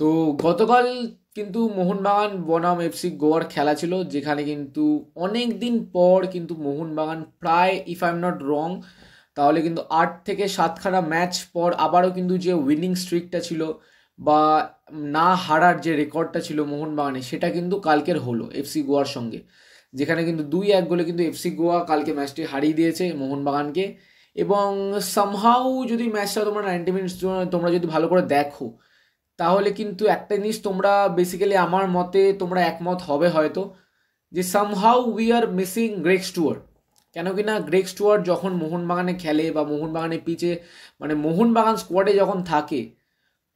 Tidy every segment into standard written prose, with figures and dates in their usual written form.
তো গতকাল কিন্তু মোহনবাগান বনাম এফসি গোয়ার খেলা ছিল, যেখানে কিন্তু অনেক দিন পর কিন্তু মোহনবাগান প্রায়, if I am not wrong, তাহলে কিন্তু 8 থেকে 7খানা ম্যাচ পর আবারও কিন্তু যে উইনিং স্ট্রিকটা ছিল বা না হারার যে রেকর্ডটা ছিল মোহনবাগানের, সেটা কিন্তু কালকের হলো এফসি গোয়ার সঙ্গে। যেখানে কিন্তু 2-1 গোলে কিন্তু এফসি গোয়া কালকে ম্যাচটি হারিয়ে দিয়েছে মোহনবাগানকে। এবং সামহাউ যদি ম্যাচটা তোমরা 90 মিনিটস তোমরা যদি ভালো করে দেখো, তাহলে কিন্তু একটা জিনিস তোমরা বেসিক্যালি আমার মতে তোমরা একমত হবে হয়তো, যে somehow we are missing Greg Stuart. কেন কি না, গ্রেগ স্টুয়ার্ট যখন মোহনবাগানে খেলে বা মোহনবাগানে পিচে, মানে মোহনবাগান স্কোয়াডে যখন থাকে,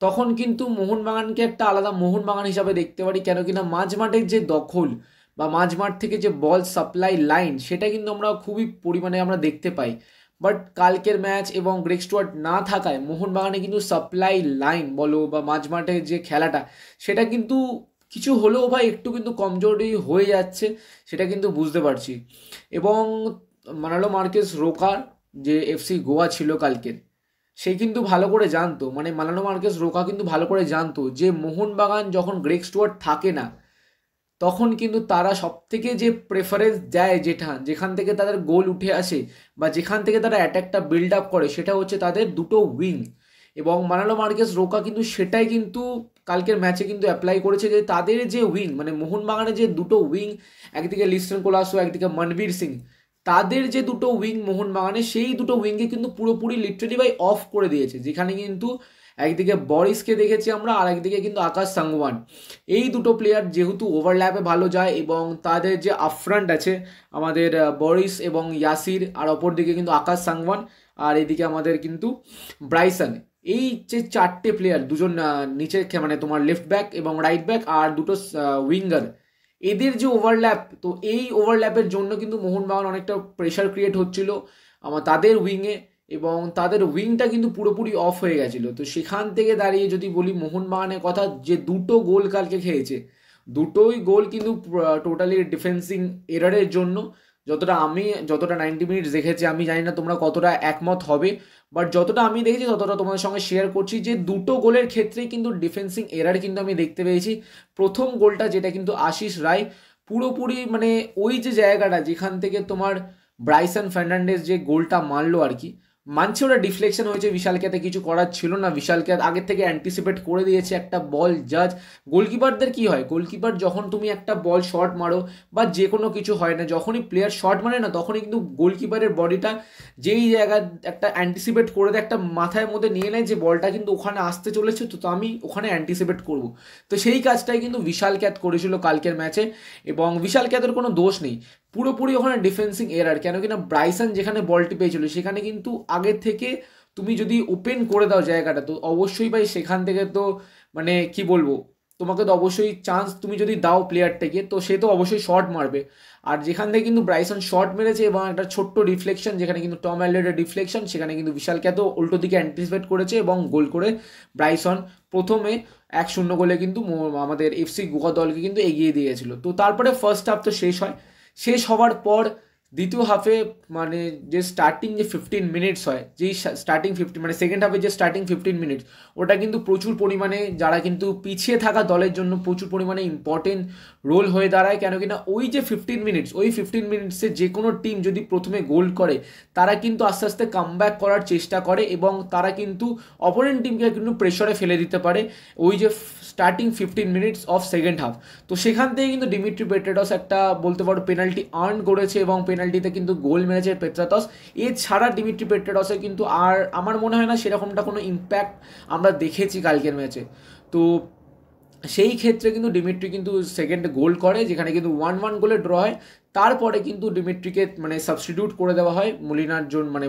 তখন কিন্তু মোহনবাগানকে একটা আলাদা মোহনবাগান হিসাবে দেখতে পারি। কেন কি না, মাঝ মাঠের যে দখল বা মাঝ মাঠ থেকে যে বল সাপ্লাই লাইন, সেটা কিন্তু আমরা খুবই পরিমাণে আমরা দেখতে পাই। বাট কালকের ম্যাচ এবং গ্রেগ স্টুয়ার্ট না থাকায় মোহনবাগানে কিন্তু সাপ্লাই লাইন বলো বা মাঝ মাঠের যে খেলাটা, সেটা কিন্তু কিছু হলেও ভাই একটু কিন্তু কমজোরি হয়ে যাচ্ছে, সেটা কিন্তু বুঝতে পারছি। এবং মানালো মার্কেস রোকার যে এফসি গোয়া ছিল কালকের, সে কিন্তু ভালো করে জানতো, মানে মালানো মার্কেস রোকা কিন্তু ভালো করে জানতো যে মোহনবাগান যখন গ্রেগ স্টুয়ার্ট থাকে না, তখন কিন্তু তারা সব থেকে যে প্রেফারেন্স দেয়, যেখান থেকে তাদের গোল উঠে আসে বা যেখান থেকে তারা অ্যাটাকটা বিল্ড আপ করে, সেটা হচ্ছে তাদের দুটো উইং। এবং মানালো মার্কেস রোকা কিন্তু সেটাই কিন্তু কালকের ম্যাচে কিন্তু অ্যাপ্লাই করেছে, যে তাদের যে উইং, মানে মোহনবাগানের যে দুটো উইং, একদিকে লিস্টন কোলাসো, একদিকে মনবীর সিং, তাদের যে দুটো উইং মোহনবাগানে, সেই দুটো উইংকে কিন্তু পুরোপুরি লিটারালি বাই অফ করে দিয়েছে। যেখানে কিন্তু একদিকে বরিসকে দেখেছি আমরা, আর একদিকে কিন্তু আকাশ সাংওয়ান। এই দুটো প্লেয়ার যেহেতু ওভারল্যাপে ভালো যায়, এবং তাদের যে আফ্রন্ট আছে আমাদের বরিস এবং ইয়াসির, আর অপরদিকে কিন্তু আকাশ সাংওয়ান, আর এদিকে আমাদের কিন্তু ব্রাইসন। এই যে চারটে প্লেয়ার, দুজন নিচে মানে তোমার লেফট ব্যাক এবং রাইট ব্যাক, আর দুটো উইঙ্গার, এদের যে ওভারল্যাপ, তো এই ওভারল্যাপের জন্য কিন্তু মোহনবাগান অনেকটা প্রেশার ক্রিয়েট হচ্ছিল তাদের উইংয়ে, এবং তাদের উইংটা কিন্তু পুরোপুরি অফ হয়ে গেছিলো। তো সেখান থেকে দাঁড়িয়ে যদি বলি মোহনবাগানের কথা, যে দুটো গোল কালকে খেয়েছে, দুটোই গোল কিন্তু টোটালি ডিফেন্সিং এরারের জন্য। যতটা 90 মিনিটস দেখেছি, আমি জানি না তোমরা কতটা একমত হবে, বাট যতটা আমি দেখেছি ততটা তোমাদের সঙ্গে শেয়ার করছি, যে দুটো গোলের ক্ষেত্রেই কিন্তু ডিফেন্সিং এরার কিন্তু আমি দেখতে পেয়েছি। প্রথম গোলটা যেটা কিন্তু আশিস রায় পুরোপুরি, মানে ওই যে জায়গাটা যেখান থেকে তোমার ব্রাইসন ফার্নান্ডেজ যে গোলটা মারলো আর কি, মানছে ওটা ডিফ্লেকশন হয়েছে, বিশালকে কিছু করার ছিল না, বিশালকে আগের থেকে অ্যান্টিসিপেট করে দিয়েছে একটা বল জাজ। গোলকিপারদের কি হয়, গোলকিপার যখন তুমি একটা বল শট মারো বা যে কোনো কিছু হয় না, যখনই প্লেয়ার শট মারে না, তখনই কিন্তু গোলকিপারের বডিটা যেই জায়গায় একটা অ্যান্টিসিপেট করে দেয়, একটা মাথায় মধ্যে নিয়ে নেয় যে বলটা কিন্তু ওখানে আসতে চলেছে, তো আমি ওখানে অ্যান্টিসিপেট করব। তো সেই কাজটাই কিন্তু বিশাল ক্যাত করেছিল কালকের ম্যাচে, এবং বিশাল ক্যাতের কোনো দোষ নেই, পুরোপুরি ওখানে ডিফেন্সিং এরার। কেন কিনা ব্রাইসন যেখানে বলটি পেয়েছিল, সেখানে কিন্তু আগে থেকে তুমি যদি ওপেন করে দাও জায়গাটা, তো অবশ্যই ভাই সেখান থেকে তো, মানে কি বলবো, তোমাকে তো অবশ্যই চান্স তুমি যদি দাও প্লেয়ারটাকে, তো সে তো অবশ্যই শট মারবে। আর যেখান থেকে কিন্তু ব্রাইসন শট মেরেছে এবং একটা ছোট্ট রিফ্লেকশন, যেখানে কিন্তু টম অ্যালডারের রিফ্লেকশন, সেখানে কিন্তু বিশালকে তো উল্টো দিকে অ্যান্টিসিপেট করেছে এবং গোল করে ব্রাইসন প্রথমে 1-0 গোলে কিন্তু আমাদের এফসি গোয়া দলকে কিন্তু এগিয়ে দিয়েছিল। তো তারপরে ফার্স্ট হাফ তো শেষ হয়, শেষ হওয়ার পর দ্বিতীয় হাফে, মানে যে স্টার্টিং যে 15 মিনিটস হয়, যেই স্টার্টিং 15, মানে সেকেন্ড হাফে যে স্টার্টিং 15 মিনিটস, ওটা কিন্তু প্রচুর পরিমাণে যারা কিন্তু পিছিয়ে থাকা দলের জন্য প্রচুর পরিমাণে ইম্পর্টেন্ট রোল হয়ে দাঁড়ায়। কেন কিনা ওই যে 15 মিনিটস, ওই 15 মিনিটসে যে কোনো টিম যদি প্রথমে গোল করে, তারা কিন্তু আস্তে আস্তে কামব্যাক করার চেষ্টা করে, এবং তারা কিন্তু অপোনেন্ট টিমকে কিন্তু প্রেশারে ফেলে দিতে পারে ওই যে starting 15 minutes of second half. তো সেখান থেকে কিন্তু ডিমিট্রি পেট্রাটস একটা বলতে পারো পেনাল্টি আর্ন করেছে, এবং পেনাল্টিতে কিন্তু গোল মেরেছে পেট্রাটস। এছাড়া ডিমিট্রি পেট্রাটসের কিন্তু আর আমার মনে হয় না সেরকমটা কোনো ইম্প্যাক্ট আমরা দেখেছি কালকের ম্যাচে। তো সেই ক্ষেত্রে কিন্তু ডিমিট্রি কিন্তু সেকেন্ড গোল করে, যেখানে কিন্তু 1-1 গোলে ড্র হয়। তারপরে কিন্তু ডিমিট্রিকে মানে সাবস্টিটিউট করে দেওয়া হয় মলিনার জন্য, মানে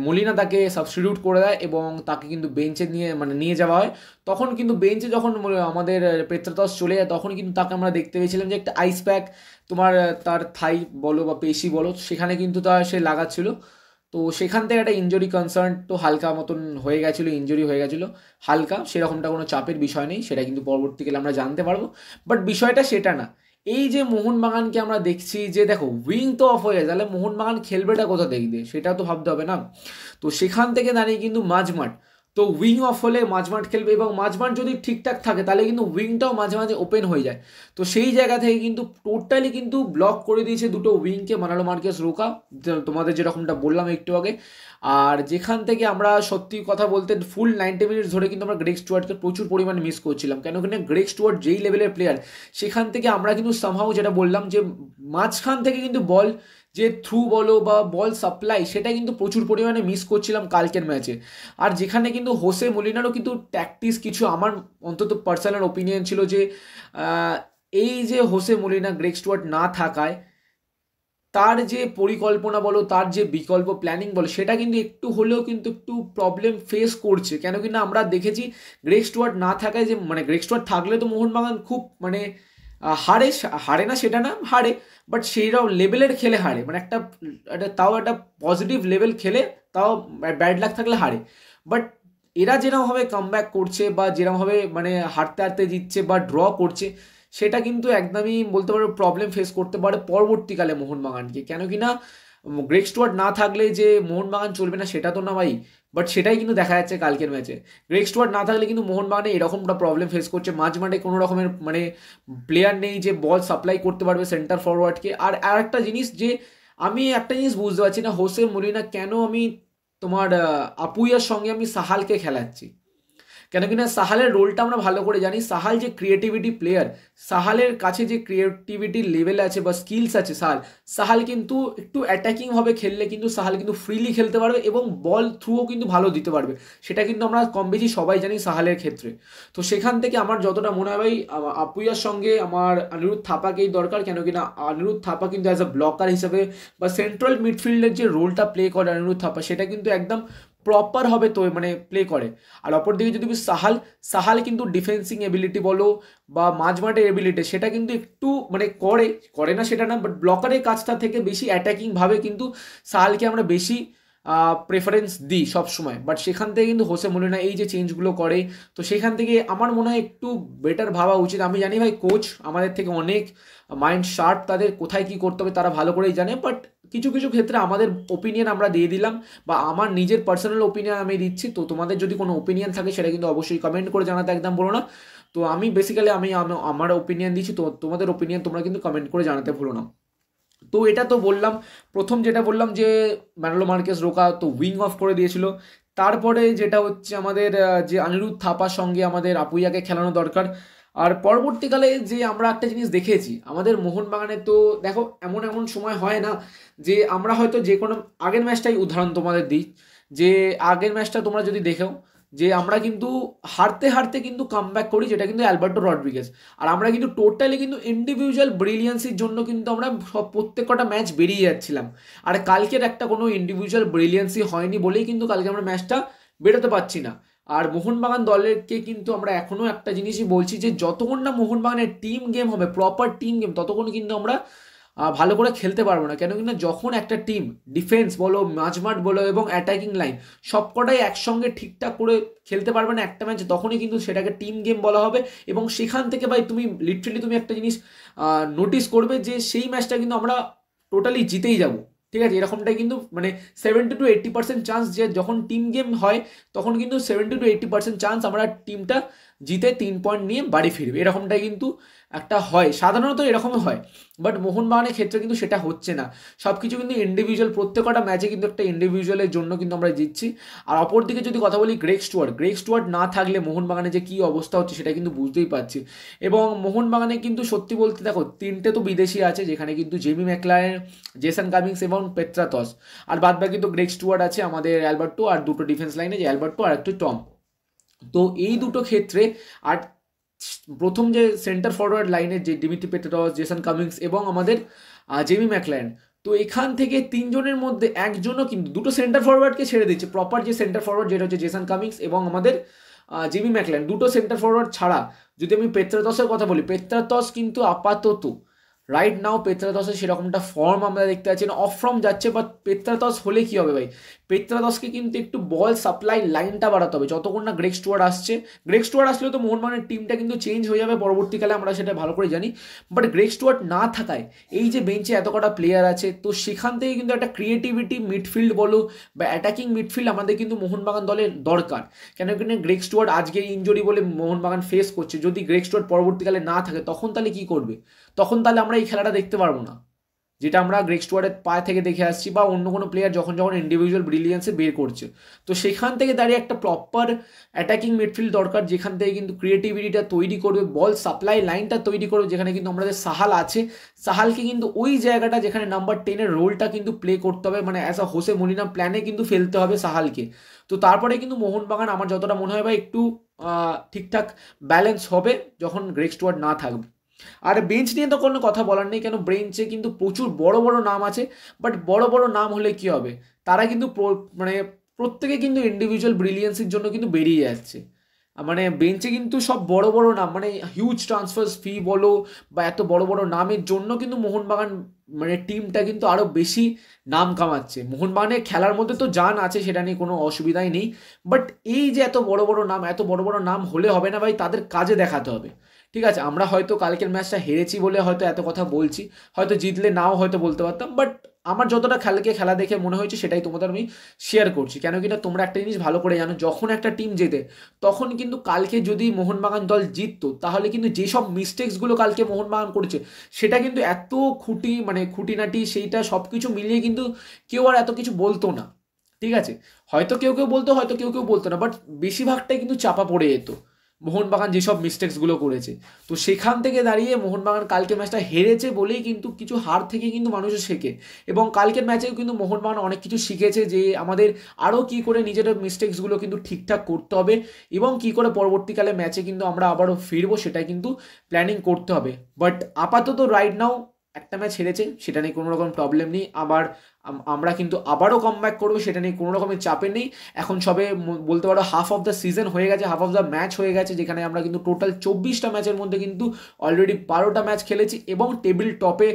মলিনা তাকে সাবস্টিটিউট করে দেয়, এবং তাকে কিন্তু বেঞ্চে নিয়ে যাওয়া হয়। তখন কিন্তু বেঞ্চে যখন আমাদের পেত্রাতস চলে যায়, তখন কিন্তু তাকে আমরা দেখতে পেয়েছিলাম যে একটা আইস প্যাক তোমার তার থাই বলো বা পেশি বলো, সেখানে কিন্তু সে লাগাচ্ছিল। তো সেখান থেকে একটা ইনজুরি কনসার্ন তো হালকা মতন হয়ে গেছিলো, ইনজুরি হয়ে গেছিলো হালকা, সেরকমটা কোনো চাপের বিষয় নেই, সেটা কিন্তু পরবর্তীকালে আমরা জানতে পারবো। বাট বিষয়টা সেটা না, এই যে মোহনবাগানকে আমরা দেখছি যে দেখো উইং তো অফ হয়ে যায়, তাহলে মোহনবাগান খেলবেটা কোথা দেখবে, সেটা তো ভাবতে হবে না। তো সেখান থেকে দাঁড়িয়ে কিন্তু মাঝমাঠ, তো উইং অফ হলে মাঝমাঠ খেলবে, এবং মাঝমাঠ যদি ঠিকঠাক থাকে তাহলে কিন্তু উইংটাও মাঝে মাঝে ওপেন হয়ে যায়। তো সেই জায়গা থেকে কিন্তু টোটালি কিন্তু ব্লক করে দিয়েছে দুটো উইংকে মানালো মার্কেস রোকা, তোমাদের যেরকমটা বললাম একটু আগে। আর যেখান থেকে আমরা সত্যি কথা বলতে ফুল 90 মিনিটস ধরে কিন্তু আমরা গ্রেগ স্টুয়ার্টকে প্রচুর পরিমাণে মিস করছিলাম, কেন কিনা গ্রেগ স্টুয়ার্ট যেই লেভেলের প্লেয়ার, সেখান থেকে আমরা কিন্তু সামহাউ যেটা বললাম যে মাঝখান থেকে কিন্তু বল যে থ্রু বলো বা বল সাপ্লাই, সেটা কিন্তু প্রচুর পরিমাণে মিস করছিলাম কালকের ম্যাচে। আর যেখানে কিন্তু হোসে মলিনারও কিন্তু ট্যাকটিক্স কিছু, আমার অন্তত পার্সোনাল ওপিনিয়ন ছিল যে এই যে হোসে মলিনা গ্রেগ স্টুয়ার্ট না থাকায় তার যে পরিকল্পনা বলো, তার যে বিকল্প প্ল্যানিং বলো, সেটা কিন্তু একটু হলেও কিন্তু একটু প্রবলেম ফেস করছে। কেন কিনা আমরা দেখেছি গ্রেগ স্টুয়ার্ট না থাকায় যে মানে গ্রেগ স্টুয়ার্ট থাকলে তো মোহনবাগান খুব মানে হারে হারে না সেটা না, হারে, বাট সেইরাও লেভেলের খেলে হারে, মানে একটা তাও একটা পজিটিভ লেভেল খেলে তাও ব্যাড লাক থাকলে হারে। বাট এরা যেরকমভাবে কামব্যাক করছে বা যেরকমভাবে মানে হারতে হারতে জিতছে বা ড্র করছে, সেটা কিন্তু একদমই বলতে পারো প্রবলেম ফেস করতে পারে পরবর্তীকালে মোহনবাগানকে। কেন কি না গ্রেগ স্টুয়ার্ট না থাকলে যে মোহনবাগান চলবে না সেটা তো না ভাই, বাট সেটাই কিন্তু দেখা যাচ্ছে কালকের ম্যাচে। গ্রেগ স্টুয়ার্ট না থাকলে কিন্তু মোহনবাগানে এরকমটা প্রবলেম ফেস করছে, মাঝ মাঠে কোনো রকমের মানে প্লেয়ার নেই যে বল সাপ্লাই করতে পারবে সেন্টার ফরওয়ার্ডকে। আর একটা জিনিস যে আমি একটা জিনিস বুঝতে পারছি না, হোসে মলিনা কেন আমি তোমার আপুইয়ার সঙ্গে আমি সাহালকে খেলাচ্ছি। কেন কিনা সাহালের রোলটা আমরা ভালো করে জানি, সাহাল যে ক্রিয়েটিভিটি প্লেয়ার, সাহালের কাছে যে ক্রিয়েটিভিটি লেভেল আছে বা স্কিলস আছে সাহাল কিন্তু একটু অ্যাটাকিংভাবে খেললে কিন্তু সাহাল কিন্তু ফ্রিলি খেলতে পারবে এবং বল থ্রুও কিন্তু ভালো দিতে পারবে। সেটা কিন্তু আমরা কম বেশি সবাই জানি সাহালের ক্ষেত্রে। তো সেখান থেকে আমার যতটা মনে হয় ভাই আপুইয়ার সঙ্গে আমার অনিরুদ্ধ থাপাকেই দরকার। কেন কিনা অনিরুদ্ধ থাপা কিন্তু অ্যাজ আ ব্লকার হিসেবে বা সেন্ট্রাল মিডফিল্ডের যে রোলটা প্লে করে অনিরুদ্ধ থাপা, সেটা কিন্তু একদম প্রপার হবে তো মানে প্লে করে। আর অপরদিকে যদি সাহাল কিন্তু ডিফেন্সিং এবিলিটি বলো বা মাঝমাঠের এবিলিটি, সেটা কিন্তু একটু মানে করে না সেটা না, বাট ব্লকারের কাজটা থেকে বেশি অ্যাটাকিং ভাবে কিন্তু সাহালকে আমরা বেশি প্রেফারেন্স দিই সবসময়। বাট সেখান থেকে কিন্তু হোসে মলিনা এই যে চেঞ্জগুলো করে, তো সেখান থেকে আমার মনে হয় একটু বেটার ভাবা উচিত। আমি জানি ভাই কোচ আমাদের থেকে অনেক মাইন্ড শার্প, তাদের কোথায় কি করতে হবে তারা ভালো করেই জানে, বাট কিছু কিছু ক্ষেত্রে আমাদের ওপিনিয়ন আমরা দিয়ে দিলাম বা আমার নিজের পার্সোনাল ওপিনিয়ন আমি দিচ্ছি। তো তোমাদের যদি কোনো ওপিনিয়ন থাকে সেটা কিন্তু অবশ্যই কমেন্ট করে জানাতে একদম বলো না। তো আমি বেসিক্যালি আমি আমার ওপিনিয়ন দিচ্ছি, তো তোমাদের ওপিনিয়ন তোমরা কিন্তু কমেন্ট করে জানাতে ভুলো না। তো এটা তো বললাম, প্রথম যেটা বললাম যে ম্যানলো মার্কেস রোকা তো উইং অফ করে দিয়েছিল। তারপরে যেটা হচ্ছে আমাদের যে অনিরুদ্ধ থাপার সঙ্গে আমাদের আপুইয়াকে খেলানো দরকার। আর পরবর্তীকালে যে আমরা একটা জিনিস দেখেছি আমাদের মোহনবাগানে, তো দেখো এমন এমন সময় হয় না যে আমরা হয়তো যে কোনো আগের ম্যাচটাই উদাহরণ তোমাদের দিই, যে আগের ম্যাচটা তোমরা যদি দেখো যে আমরা কিন্তু হারতে হারতে কিন্তু কামব্যাক করি, যেটা কিন্তু অ্যালবার্টো রড্রিগেজ। আর আমরা কিন্তু টোটালি কিন্তু ইন্ডিভিজুয়াল ব্রিলিয়েন্সির জন্য কিন্তু আমরা সব প্রত্যেক কটা ম্যাচ বেরিয়ে যাচ্ছিলাম। আর কালকের একটা কোনো ইন্ডিভিজুয়াল ব্রিলিয়েন্সি হয়নি বলেই কিন্তু কালকে আমরা ম্যাচটা বেরোতে পারছি না। আর মোহনবাগান দলেরকে কিন্তু আমরা এখনও একটা জিনিসই বলছি যে যতক্ষণ না মোহনবাগানের টিম গেম হবে, প্রপার টিম গেম, ততক্ষণ কিন্তু আমরা ভালো করে খেলতে পারবো না। কেন কিনা যখন একটা টিম ডিফেন্স বলো, মাঝমাঠ বলো এবং অ্যাটাকিং লাইন সবকটাই একসঙ্গে ঠিকঠাক করে খেলতে পারবে না একটা ম্যাচ, তখনই কিন্তু সেটাকে টিম গেম বলা হবে। এবং সেখান থেকে ভাই তুমি লিটারেলি তুমি একটা জিনিস নোটিস করবে যে সেই ম্যাচটা কিন্তু আমরা টোটালি জিতেই যাব। ঠিক আছে, এরকমটাই কিন্তু মানে 70-80% চান্স যে যখন টিম গেম হয় তখন কিন্তু 70-80% চান্স আমরা টিমটা জিতে 3 পয়েন্ট নিয়ে বাড়ি ফিরবে, এরকমটাই কিন্তু একটা হয়, সাধারণত এরকমই হয়। বাট মোহনবাগানের ক্ষেত্রে কিন্তু সেটা হচ্ছে না, সব কিছু কিন্তু ইন্ডিভিজুয়াল, প্রত্যেকটা ম্যাচে কিন্তু একটা ইন্ডিভিজুয়ালের জন্য কিন্তু আমরা জিতছি। আর অপরদিকে যদি কথা বলি গ্রেগ স্টুয়ার্ট না থাকলে মোহনবাগানে যে কী অবস্থা হচ্ছে সেটা কিন্তু বুঝতেই পারছি। এবং মোহনবাগানে কিন্তু সত্যি বলতে দেখো 3টে তো বিদেশি আছে, যেখানে কিন্তু জেমি ম্যাকলারেন, জেসন কামিংস এবং পেত্রাতস, আর বাদ বাকি তো গ্রেগ স্টুয়ার্ট আছে আমাদের অ্যালবার্টো, আর দুটো ডিফেন্স লাইনে যে অ্যালবার্টো আর একটু টম। তো এই দুটো ক্ষেত্রে আর প্রথম যে সেন্টার ফরওয়ার্ড লাইনের যে ডিমিট্রি পেত্রাতস, জেসন কামিংস এবং আমাদের জেমি ম্যাকলারেন, তো এখান থেকে তিনজনের মধ্যে একজনও কিন্তু দুটো সেন্টার ফরওয়ার্ডকে ছেড়ে দিচ্ছে, প্রপার যে সেন্টার ফরওয়ার্ড যেটা হচ্ছে জেসন কামিংস এবং আমাদের জেমি ম্যাকলারেন, দুটো সেন্টার ফরওয়ার্ড ছাড়া যদি আমি পেত্রাতসের কথা বলি, পেত্রাতস কিন্তু আপাতত রাইট নাও পেত্রাতসের সেরকমটা ফর্ম আমরা দেখতে পাচ্ছি না, অফ ফর্ম যাচ্ছে, বাট পেত্রাতস হলে কি হবে ভাই, পেত্রাতসকে কিন্তু একটু বল সাপ্লাই লাইনটা বাড়াতে হবে যতক্ষণ না গ্রেগ স্টুয়ার্ট আসছে। গ্রেগ স্টুয়ার্ট আসলেও তো মোহনবাগানের টিমটা কিন্তু চেঞ্জ হয়ে যাবে পরবর্তীকালে, আমরা সেটা ভালো করে জানি। বাট গ্রেগ স্টুয়ার্ট না থাকায় এই যে বেঞ্চে এত কটা প্লেয়ার আছে, তো সেখান থেকে কিন্তু একটা ক্রিয়েটিভিটি মিডফিল্ড বলো বা অ্যাটাকিং মিডফিল্ড আমাদের কিন্তু মোহনবাগান দলের দরকার। কেন কি না, গ্রেগ স্টুয়ার্ট আজকে ইনজুরি বলে মোহনবাগান ফেস করছে, যদি গ্রেগ স্টুয়ার্ট পরবর্তীকালে না থাকে তখন তাহলে কি করবে, তখন তাহলে আমরা এই খেলাটা দেখতে পারবো না, যেটা আমরা গ্রেগ স্টুয়ার্টের পা থেকে দেখে আসছি, বা অন্য কোনো প্লেয়ার যখন যখন ইন্ডিভিজুয়াল ব্রিলিয়েন্সে বের করছে। তো সেখান থেকে দাঁড়িয়ে একটা প্রপার অ্যাটাকিং মিডফিল্ড দরকার, যেখান থেকে কিন্তু ক্রিয়েটিভিটিটা তৈরি করবে, বল সাপ্লাই লাইনটা তৈরি করবে, যেখানে কিন্তু আমাদের সাহাল আছে, সাহালকে কিন্তু ওই জায়গাটা যেখানে নাম্বার 10-এর রোলটা কিন্তু প্লে করতে হবে, মানে অ্যাজ আ হোসে মলিনা প্ল্যানে কিন্তু ফেলতে হবে সাহালকে। তো তারপরে কিন্তু মোহনবাগান আমার যতটা মনে হয় ভাই একটু ঠিকঠাক ব্যালেন্স হবে যখন গ্রেগ স্টুয়ার্ট না থাকবে। আর বেঞ্চ নিয়ে তো কোনো কথা বলার নেই, কেন বেঞ্চে কিন্তু প্রচুর বড় বড় নাম আছে, বাট বড় বড় নাম হলে কি হবে, তারা কিন্তু মানে প্রত্যেকে কিন্তু ইন্ডিভিজুয়াল ব্রিলিয়েন্সের জন্য কিন্তু বেরিয়ে যাচ্ছে। মানে বেঞ্চে কিন্তু সব বড় বড় নাম, মানে হিউজ ট্রান্সফার ফি বলো বা এত বড় বড় নামের জন্য কিন্তু মোহনবাগান মানে টিমটা কিন্তু আরও বেশি নাম কামাচ্ছে। মোহনবাগানের খেলার মধ্যে তো জান আছে, সেটা নিয়ে কোনো অসুবিধাই নেই, বাট এই যে এত বড় বড় নাম, এত বড় বড় নাম হলে হবে না ভাই, তাদের কাজে দেখাতে হবে। ঠিক আছে, আমরা হয়তো কালকের ম্যাচটা হেরেছি বলে হয়তো এত কথা বলছি, হয়তো জিতলে নাও হয়তো বলতে পারতাম, বাট আমার যতটা খেলা দেখে মনে হয়েছে সেটাই তোমাদের আমি শেয়ার করছি। কেন কিনা তোমরা একটা জিনিস ভালো করে জানো, যখন একটা টিম জেতে তখন কিন্তু কালকে যদি মোহনবাগান দল জিততো তাহলে কিন্তু যেসব মিস্টেক্সগুলো কালকে মোহনবাগান করেছে সেটা কিন্তু এত খুঁটিনাটি সেইটা সব কিছু মিলিয়ে কিন্তু কেউ আর এত কিছু বলতো না। ঠিক আছে, হয়তো কেউ কেউ বলতো, হয়তো কেউ কেউ বলতো না, বাট বেশিরভাগটাই কিন্তু চাপা পড়ে যেত মোহনবাগান যেসব মিস্টেক্সগুলো করেছে। তো সেখান থেকে দাঁড়িয়ে মোহনবাগান কালকে ম্যাচটা হেরেছে বলেই কিন্তু কিছু হার থেকে কিন্তু মানুষও শেখে, এবং কালকের ম্যাচেও কিন্তু মোহনবাগান অনেক কিছু শিখেছে যে আমাদের আরও কী করে নিজেদের মিস্টেক্সগুলো কিন্তু ঠিকঠাক করতে হবে, এবং কী করে পরবর্তীকালে ম্যাচে কিন্তু আমরা আবারও ফিরবো সেটাই কিন্তু প্ল্যানিং করতে হবে। বাট আপাতত রাইট নাও একটা ম্যাচ হেরেছে, সেটা নিয়ে কোনো রকম প্রবলেম নেই, আবার আমরা কিন্তু আবারও কামব্যাক করবো, সেটা নিয়ে কোনো রকমের চাপে নেই। এখন সবে বলতে পারো হাফ অফ দ্য সিজন হয়ে গেছে, হাফ অফ দ্য ম্যাচ হয়ে গেছে, যেখানে আমরা কিন্তু টোটাল 24টা ম্যাচের মধ্যে কিন্তু অলরেডি 12টা ম্যাচ খেলেছি, এবং টেবিল টপে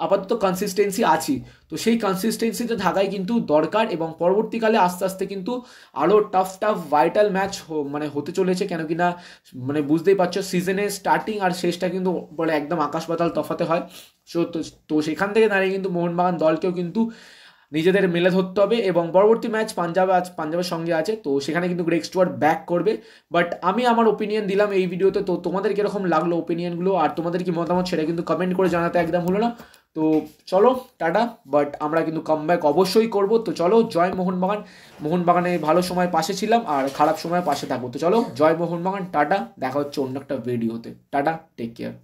আপাতত কনসিস্টেন্সি আছি। তো সেই কনসিস্টেন্সিতে থাকাই কিন্তু দরকার, এবং পরবর্তীকালে আস্তে আস্তে কিন্তু আরও টাফ ভাইটাল ম্যাচ হতে চলেছে। কেন কি না মানে বুঝতেই পারছো, সিজনের স্টার্টিং আর শেষটা কিন্তু বলে একদম আকাশ পাতাল তফাতে হয়। সো তো সেখান থেকে দাঁড়িয়ে কিন্তু মোহনবাগান দলকেও কিন্তু নিজেদের মেলে ধরতে হবে, এবং পরবর্তী ম্যাচ পাঞ্জাবের সঙ্গে আছে, তো সেখানে কিন্তু গ্রেগ স্টুয়ার্ট ব্যাক করবে। বাট আমি আমার ওপিনিয়ন দিলাম এই ভিডিওতে, তো তোমাদের কীরকম লাগলো ওপিনিয়নগুলো, আর তোমাদের কি মতামত সেটা কিন্তু কমেন্ট করে জানাতে একদম হলো না। তো চলো টাটা, বাট আমরা কিন্তু কামব্যাক অবশ্যই করব। তো চলো, জয় মোহনবাগান। মোহনবাগানে ভালো সময় পাশে ছিলাম আর খারাপ সময় পাশে থাকবো। তো চলো, জয় মোহনবাগান, টাটা, দেখা হচ্ছে অন্য একটা ভিডিওতে, টাটা, টেক কেয়ার।